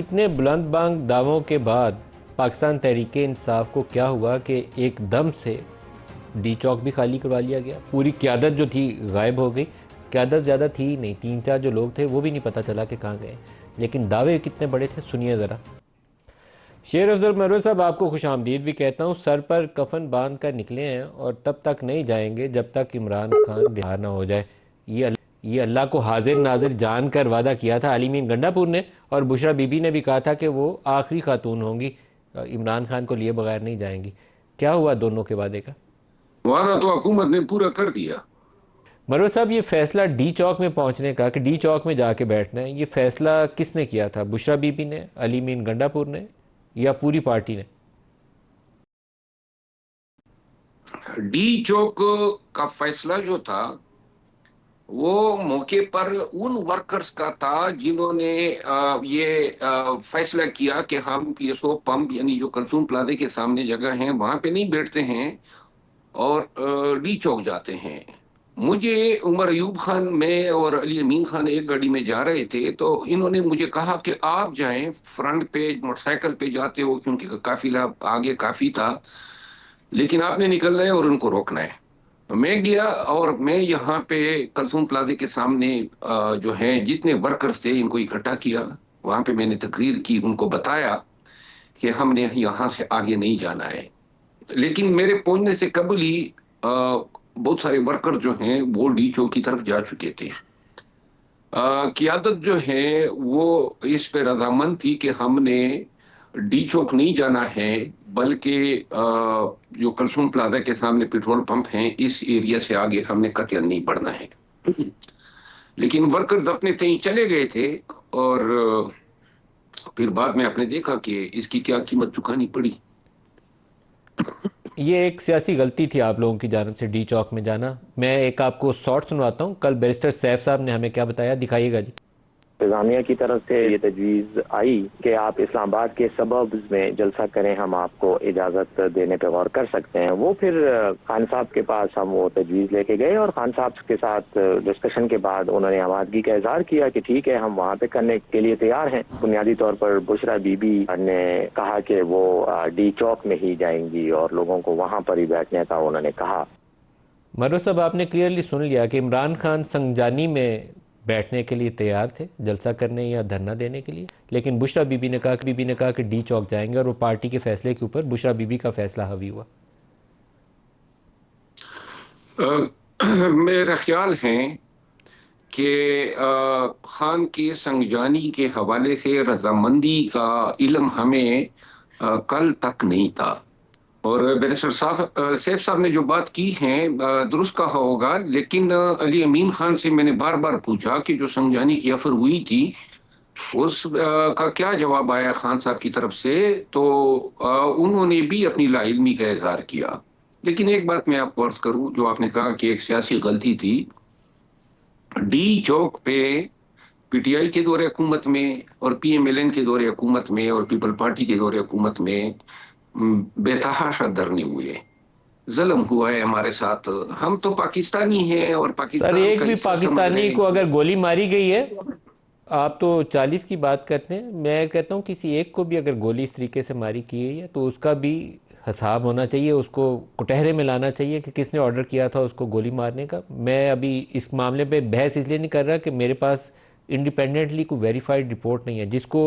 इतने बुलंद बांग दावों के बाद पाकिस्तान तहरीक इंसाफ को क्या हुआ कि एकदम से डी चौक भी खाली करवा लिया गया। पूरी क़यादत जो थी गायब हो गई। क़यादत ज़्यादा थी ही नहीं, 3-4 जो लोग थे वो भी नहीं पता चला कि कहाँ गए। लेकिन दावे कितने बड़े थे, सुनिए ज़रा। शेर अफजल मरवे साहब, आपको खुश आमदीद भी कहता हूँ। सर पर कफन बांध कर निकले हैं और तब तक नहीं जाएंगे जब तक इमरान खान रिहा ना हो जाए। ये अल्लाह को हाजिर नाजिर जान कर वादा किया था अली मीन गंडापुर ने, और बुशरा बीबी ने भी कहा था कि वो आखिरी खातून होंगी, इमरान खान को लिए बगैर नहीं जाएंगी। क्या हुआ दोनों के वादे का? वादा तो हुकूमत ने पूरा कर दिया। मरवे साहब, ये फैसला डी चौक में पहुंचने का कि डी चौक में जाके बैठना है, ये फैसला किसने किया था? बुशरा बीबी ने, अली मीन गंडापुर ने, या पूरी पार्टी ने? डी चौक का फैसला जो था वो मौके पर उन वर्कर्स का था जिन्होंने ये फैसला किया कि हम पीएसओ पंप यानी जो कलसूम प्लाजे के सामने जगह है वहां पे नहीं बैठते हैं और डी चौक जाते हैं। मुझे उमर अयूब खान में और अली अमीन खान एक गाड़ी में जा रहे थे, तो इन्होंने मुझे कहा कि आप जाएं, फ्रंट पे मोटरसाइकिल पे जाते हो क्योंकि काफिला आगे काफी था, लेकिन आपने निकलना है और उनको रोकना है। तो मैं गया और मैं यहाँ पे कलसूम प्लाजे के सामने जो है जितने वर्कर्स थे इनको इकट्ठा किया। वहां पे मैंने तकरीर की, उनको बताया कि हमने यहाँ से आगे नहीं जाना है। लेकिन मेरे पहुंचने से कबल ही बहुत सारे वर्कर जो हैं वो डी चौक की तरफ जा चुके थे। क़यादत जो है वो इस पे रजामंद थी कि हमने डी चौक नहीं जाना है, बल्कि जो कलसूम प्लाजा के सामने पेट्रोल पंप हैं इस एरिया से आगे हमने कतई नहीं बढ़ना है। लेकिन वर्कर्स अपने तय चले गए थे और फिर बाद में आपने देखा कि इसकी क्या कीमत चुकानी पड़ी। ये एक सियासी गलती थी आप लोगों की जानब से डी चौक में जाना। मैं एक आपको शॉर्ट सुनवाता हूँ, कल बैरिस्टर सैफ साहब ने हमें क्या बताया, दिखाइएगा जी। इंतजामिया की तरफ से ये तजवीज़ आई कि आप इस्लामाबाद के सबब्स में जलसा करें, हम आपको इजाज़त देने पर गौर कर सकते हैं। वो फिर खान साहब के पास हम वो तजवीज़ लेके गए और खान साहब के साथ डिस्कशन के बाद उन्होंने आमादगी का इजहार किया कि ठीक है, हम वहाँ पे करने के लिए तैयार हैं। बुनियादी तौर पर बुशरा बीबी ने कहा कि वो डी चौक में ही जाएंगी और लोगों को वहाँ पर ही बैठने का उन्होंने कहा। मरो साहब, आपने क्लियरली सुन लिया कि इमरान खान संजानी में बैठने के लिए तैयार थे, जलसा करने या धरना देने के लिए, लेकिन बुशरा बीबी ने कहा कि डी चौक जाएंगे, और वो पार्टी के फैसले के ऊपर बुशरा बीबी का फैसला हावी हुआ। मेरा ख्याल है कि खान के संजानी के हवाले से रजामंदी का इल्म हमें कल तक नहीं था। और बैरिस्टर साहब सैफ साहब ने जो बात की है दुरुस्त कहा होगा, लेकिन अली अमीन खान से मैंने बार बार पूछा कि जो संजानी की अफर हुई थी उस का क्या जवाब आया खान साहब की तरफ से, तो उन्होंने भी अपनी लाइल्मी का इजहार किया। लेकिन एक बात मैं आपको अर्ज करूं, जो आपने कहा कि एक सियासी गलती थी। डी चौक पे पीटीआई के दौरे हुकूमत में और पीएमएलएन के दौरे हुकूमत में और पीपल पार्टी के दौरे हुकूमत में बेतहाशा धरने हुए, जुल्म हुआ है हमारे साथ। हम तो पाकिस्तानी हैं और सर, पाकिस्तान एक का भी हिस्सा समझ रहे पाकिस्तानी को हैं। अगर गोली मारी गई है, आप तो 40 की बात करते हैं, मैं कहता हूँ किसी एक को भी अगर गोली इस तरीके से मारी की है तो उसका भी हिसाब होना चाहिए, उसको कुटहरे में लाना चाहिए कि किसने ऑर्डर किया था उसको गोली मारने का। मैं अभी इस मामले पे बहस इसलिए नहीं कर रहा कि मेरे पास इंडिपेंडेंटली कोई वेरीफाइड रिपोर्ट नहीं है। जिसको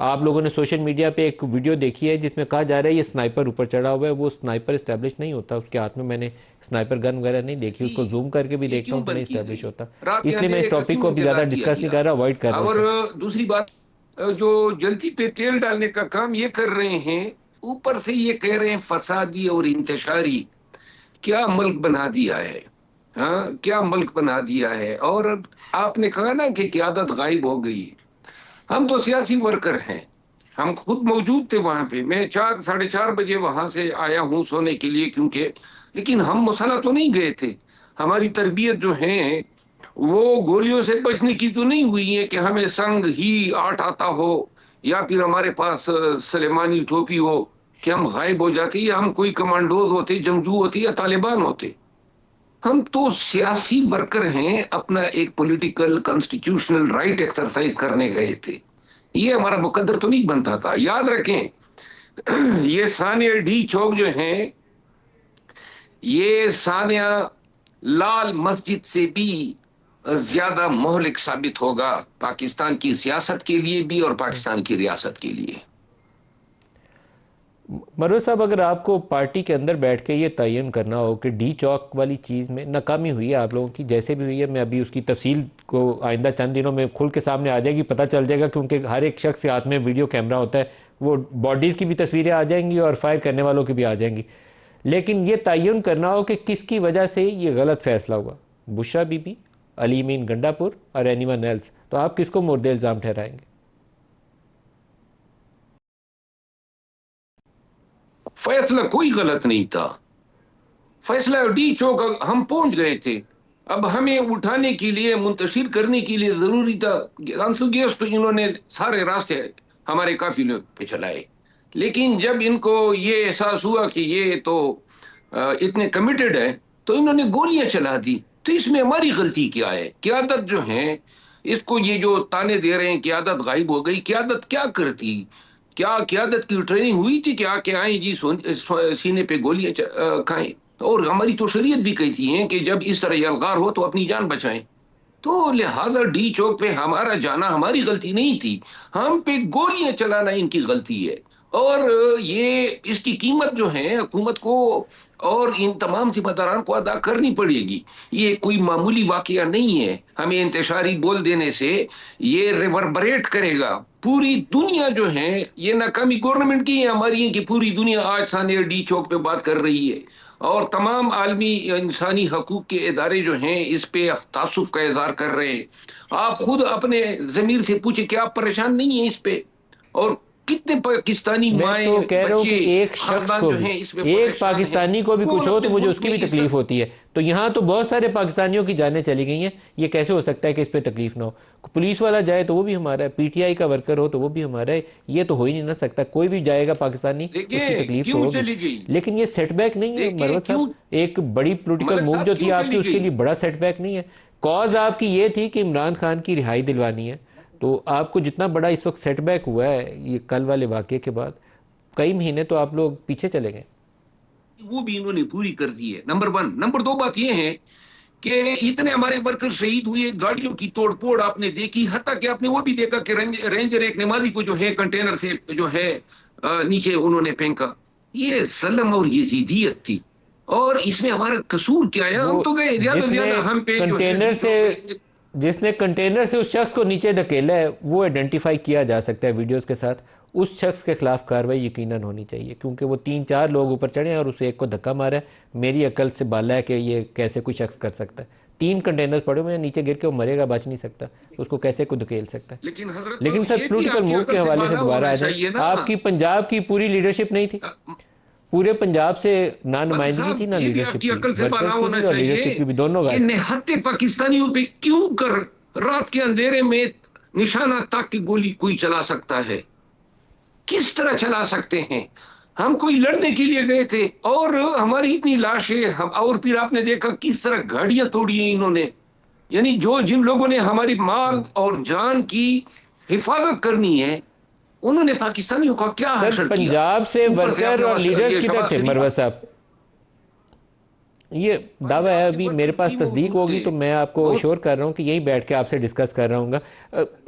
आप लोगों ने सोशल मीडिया पे एक वीडियो देखी है जिसमें कहा जा रहा है ये स्नाइपर ऊपर चढ़ा हुआ है, वो स्नाइपर इस्टेब्लिश नहीं होता, उसके हाथ में मैंने स्नाइपर गन वगैरह नहीं देखी, उसको जूम करके भी ये देखता क्यों हूँ तो नहीं बंद की इस्टेब्लिश गई, होता। रात के इसलिए मैं इस अंधेरे का टॉपिक क्यों को अभी ज़्यादा इंतजार किया डिस्कस नहीं गया। कर रहा, अवॉइड कर रहा हूँ और सर। दूसरी बात, जो जल्दी पे तेल डालने का काम ये कर रहे हैं, ऊपर से ये कह रहे हैं फसादी और इंतशारी। क्या मुल्क बना दिया है, हाँ क्या मुल्क बना दिया है। और आपने कहा ना कि क्यादत गायब हो गई। हम तो सियासी वर्कर हैं, हम खुद मौजूद थे वहां पे। मैं 4 साढ़े 4 बजे वहां से आया हूं सोने के लिए, क्योंकि लेकिन हम मसला तो नहीं गए थे। हमारी तरबियत जो है वो गोलियों से बचने की तो नहीं हुई है कि हमें संग ही आठ आता हो या फिर हमारे पास सलेमानी टोपी हो कि हम गायब हो जाते, या हम कोई कमांडोज होते, जंगजू होते या तालिबान होते। हम तो सियासी वर्कर हैं, अपना एक पॉलिटिकल कॉन्स्टिट्यूशनल राइट एक्सरसाइज करने गए थे। ये हमारा मुकद्दर तो नहीं बनता था। याद रखें ये सानिया डी चौक जो है, ये सानिया लाल मस्जिद से भी ज्यादा मोहलिक साबित होगा पाकिस्तान की सियासत के लिए भी और पाकिस्तान की रियासत के लिए। मरवत साहब, अगर आपको पार्टी के अंदर बैठ के ये तयन करना हो कि डी चौक वाली चीज़ में नाकामी हुई है आप लोगों की, जैसे भी हुई है, मैं अभी उसकी तफसील को आइंदा चंद दिनों में खुल के सामने आ जाएगी, पता चल जाएगा, क्योंकि हर एक शख्स के हाथ में वीडियो कैमरा होता है, वो बॉडीज़ की भी तस्वीरें आ जाएंगी और फायर करने वालों की भी आ जाएंगी। लेकिन ये तयन करना हो कि किसकी वजह से ये गलत फैसला हुआ, बुशरा बीबी, अली मीन गंडापुर और एनीवन एल्स, तो आप किसको मुर्दे इल्ज़ाम ठहराएंगे? फैसला कोई गलत नहीं था। फैसला डी चौक हम पहुंच गए थे, अब हमें उठाने के लिए, मुंतशिर करने के लिए जरूरी था। आंसू गैस तो इन्होंने सारे रास्ते हमारे काफिले पे चलाए, लेकिन जब इनको ये एहसास हुआ कि ये तो इतने कमिटेड है, तो इन्होंने गोलियां चला दी। तो इसमें हमारी गलती क्या है? क्यादत जो है, इसको ये जो ताने दे रहे हैं क्यादत गायब हो गई, क्यादत क्या करती? क्या क्यादत की ट्रेनिंग हुई थी क्या कि आए जी सीने पे गोलियां खाएं? और हमारी तो शरीयत भी कहती है कि जब इस तरह यलगार हो तो अपनी जान बचाएं। तो लिहाजा डी चौक पे हमारा जाना हमारी गलती नहीं थी, हम पे गोलियां चलाना इनकी गलती है। और ये इसकी कीमत जो है हुकूमत को और इन तमाम जिम्मेदारान को अदा करनी पड़ेगी। ये कोई मामूली वाकया नहीं है। हमें इंतशारी बोल देने से ये रिवर्बरेट करेगा। पूरी दुनिया जो है, ये नाकामी गवर्नमेंट की है हमारी, कि पूरी दुनिया आज सानिया डी चौक पे बात कर रही है, और तमाम आलमी इंसानी हकूक के इदारे जो हैं इस पे तासुफ का इजहार कर रहे हैं। आप खुद अपने जमीर से पूछे कि आप परेशान नहीं है इस पे? और कितने पाकिस्तानी मैं माए तो कह रहा हूँ कि बच्चे एक शख्स खानदान को जो भी, हैं इस पे एक परेशान है। पाकिस्तानी को भी कुछ कौन हो तो अपने मुझे मुल्क उसकी में भी इस तकलीफ तरह? होती है। तो यहाँ तो बहुत सारे पाकिस्तानियों की जानें चली गई हैं, ये कैसे हो सकता है कि इस पे तकलीफ ना हो? पुलिस वाला जाए तो वो भी हमारा है, पीटीआई का वर्कर हो तो वो भी हमारा है, ये तो हो ही नहीं ना सकता। कोई भी जाएगा पाकिस्तानी, उसकी देखिए तकलीफ तो क्यों होगी। चली गई, लेकिन ये सेटबैक नहीं है देखिए मरवत क्यों, साहब, एक बड़ी पोलिटिकल मलक मूव साहब जो थी क्यों आपकी, चली उसके गई? लिए बड़ा सेटबैक नहीं है। कॉज आपकी ये थी कि इमरान खान की रिहाई दिलवानी है, तो आपको जितना बड़ा इस वक्त सेटबैक हुआ है ये कल वाले वाक़े के बाद, कई महीने तो आप लोग पीछे चले गए। वो भी इन्होंने पूरी कर दी है, नंबर वन। नंबर दो बात ये है कि इतने हमारे वर्कर शहीद हुए, गाड़ियों की तोड़फोड़ आपने देखी, हत्या कि आपने वो भी देखा कि रेंजर एक नमाजी को जो है कंटेनर से जो है नीचे उन्होंने फेंका। ये जल्म और ये जिद्दियत थी, और इसमें हमारा कसूर क्या है? वो हम तो गए ज्यादा से जिसने ज्यादा हम पे जो है कंटेनर डी से चौक पे। जिसने कंटेनर से उस शख्स को नीचे धकेला है वो आइडेंटिफाई किया जा सकता है वीडियोस के साथ। उस शख्स के खिलाफ कार्रवाई यकीनन होनी चाहिए, क्योंकि वो 3-4 लोग ऊपर चढ़े हैं और उसे एक को धक्का मारा है। मेरी अकल से बाला है कि ये कैसे कोई शख्स कर सकता है। 3 कंटेनर्स पड़े हुए हैं, नीचे गिर के वो मरेगा, बच नहीं सकता, तो उसको कैसे को धकेल सकता है? लेकिन हजरत लेकिन सर, ये भी पॉलिटिकल आपकी मूव अकल के से हवाले से बाला दोबारा होना आ जाए। चाहिए ना। आपकी पंजाब की पूरी लीडरशिप नहीं थी, पूरे पंजाब से ना मलिक नुमाइंदगी थी साहब ना ये भी लीडरशिप आपकी की, अकल से बाला वर्कर्स की होना भी और चाहिए लीडरशिप की भी, दोनों कि गायब। निहत्थे पाकिस्तानियों पे क्यों कर रात के अंधेरे में निशाना ताक की गोली कोई चला सकता है? किस तरह चला सकते हैं? हम कोई लड़ने के लिए गए थे और हमारी इतनी लाशें हम, और फिर आपने देखा किस तरह गाड़ियां तोड़ी हैं इन्होंने। यानी जो जिन लोगों ने हमारी माल और जान की हिफाजत करनी है, उन्होंने पाकिस्तानियों का क्या सर, हशर किया? पंजाब से ऊपर से वर्कर और आपने लीडर्स ये किधर शबाज थे शरीफ, मरवत साहब? ये दावा है, पंजाब के अभी वर्कर मेरे पास भी तस्दीक मौजूद होगी थे तो मैं आपको बहुत। श्योर कर रहा हूँ कि यही बैठ के आपसे डिस्कस कर रहा हूँ।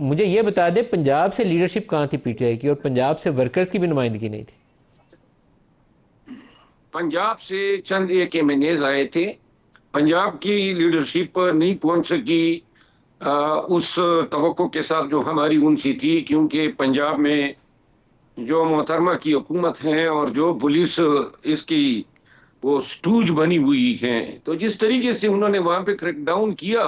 मुझे ये बता दें, पंजाब से लीडरशिप कहाँ थी पीटीआई की, और पंजाब से वर्कर्स की भी नुमाइंदगी नहीं थी? पंजाब से चंद एक एमएनएज आए थे, पंजाब की लीडरशिप नहीं पहुंच सकी उस तवक्को के साथ जो हमारी उनसी थी, क्योंकि पंजाब में जो मोहतरमा की हुकूमत है और जो पुलिस इसकी वो स्टूज बनी हुई है, तो जिस तरीके से उन्होंने वहां पे क्रैकडाउन किया,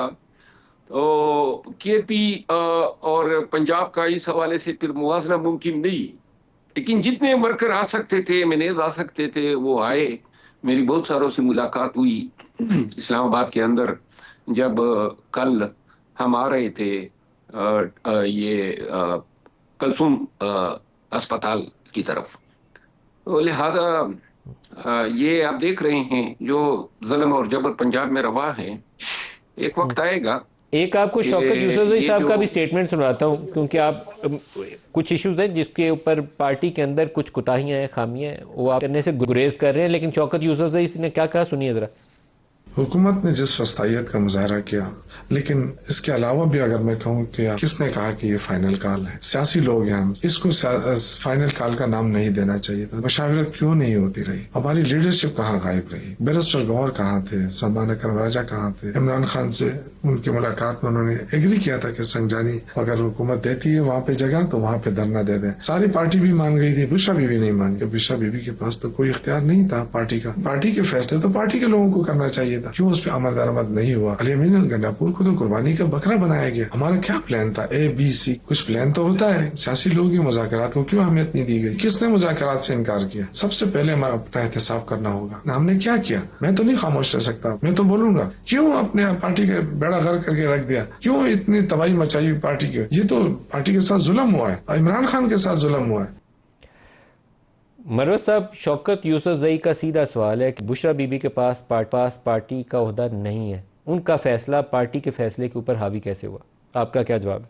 तो केपी और पंजाब का इस हवाले से फिर मुवाजना मुमकिन नहीं। लेकिन जितने वर्कर आ सकते थे, मैनेज आ सकते थे, वो आए। मेरी बहुत सारों से मुलाकात हुई इस्लामाबाद के अंदर, जब कल हम आ रहे थे ये कलसुम अस्पताल की तरफ। तो लिहाजा ये आप देख रहे हैं जो जुल्म और जबर पंजाब में रवा है, एक वक्त आएगा एक आपको शौकत कि यूसुफजई ये साहब का जो भी स्टेटमेंट सुनाता हूँ, क्योंकि आप कुछ इश्यूज हैं जिसके ऊपर पार्टी के अंदर कुछ कोताहियां हैं, खामियां हैं, वो आप करने से गुरेज कर रहे हैं, लेकिन शौकत यूसुफजई ने क्या कहा सुनिए जरा। हुकूमत ने जिस वस्तायत का मुजाहरा किया, लेकिन इसके अलावा भी अगर मैं कहूँ कि किसने कहा कि ये फाइनल कॉल है, सियासी लोग हैं, इसको फाइनल कॉल का नाम नहीं देना चाहिए था। मुशावरत क्यों नहीं होती रही? हमारी लीडरशिप कहाँ गायब रही? बैरिस्टर गौहर कहाँ थे? सलमान अकरम राजा कहाँ थे? इमरान खान से उनकी मुलाकात में उन्होंने एग्री किया था कि संजानी अगर हुकूमत देती है वहाँ पे जगह तो वहाँ पे धरना दे दें। सारी पार्टी भी मान गई थी, बुशरा बीबी नहीं मान गई। बुशरा बीबी के पास तो कोई इख्तियार नहीं था पार्टी का। पार्टी के फैसले तो पार्टी के लोगों को करना चाहिए था। क्यों उस पर अमल दरामद नहीं हुआ? अली अमीन गंडापुर को तो कुर्बानी का बकरा बनाया गया। हमारा क्या प्लान था? ABC कुछ प्लान तो होता है। सियासी लोग ही मुज़ाकरात को क्यों अहमियत नहीं दी गई? किसने मुज़ाकरात से इनकार किया? सबसे पहले हमें अपना एहतसाब करना होगा। हमने क्या किया? मैं तो नहीं खामोश रह सकता, मैं तो बोलूंगा। क्यों अपने पार्टी के बेड़ा गर्क करके रख दिया? क्यों इतनी तबाही मचाई पार्टी की? ये तो पार्टी के साथ जुल्म हुआ है, इमरान खान के साथ जुल्म हुआ है। मरवत साहब, शौकत यूसुफजई का सीधा सवाल है कि बुशरा बीबी के पास पार्टी का ओहदा नहीं है, उनका फैसला पार्टी के फैसले के ऊपर हावी कैसे हुआ? आपका क्या जवाब है?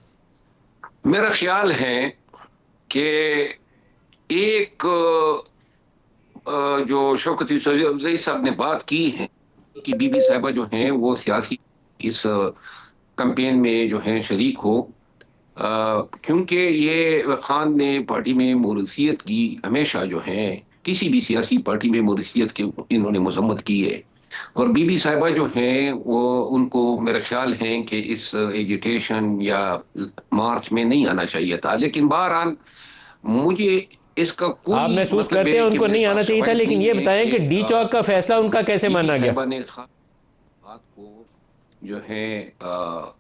मेरा ख्याल है कि एक जो शौकत यूसुफजई साहब ने बात की है कि बीबी साहिबा जो हैं वो सियासी इस कैंपेन में जो है शरीक हो, क्योंकि ये खान ने पार्टी में मोरूसियत की हमेशा जो है किसी भी सियासी पार्टी में मोरूसियत की इन्होंने मजम्मत की है। और बीबी साहिबा जो हैं वो उनको मेरा ख्याल है कि इस एजिटेशन या मार्च में नहीं आना चाहिए था, लेकिन बहरहाल मुझे इसका कोई आप महसूस मतलब करते हैं है कि उनको मेरे नहीं आना पास चाहिए था, शवाहिद लेकिन नहीं ये है बताएं कि डी चौक का फैसला उनका कैसे बीबी माना गया? साहिबा ने बात को जो है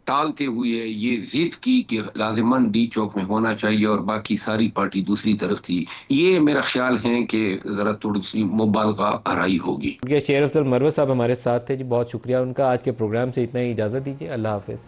टालते हुए ये जिद की कि लाजिमन डी चौक में होना चाहिए और बाकी सारी पार्टी दूसरी तरफ थी। ये मेरा ख्याल है कि जरा थोड़ी सी मुबालगा आराई होगी। शेर अफजल मरवत साहब हमारे साथ थे जी, बहुत शुक्रिया उनका। आज के प्रोग्राम से इतना ही, इजाज़त दीजिए, अल्लाह हाफिज़।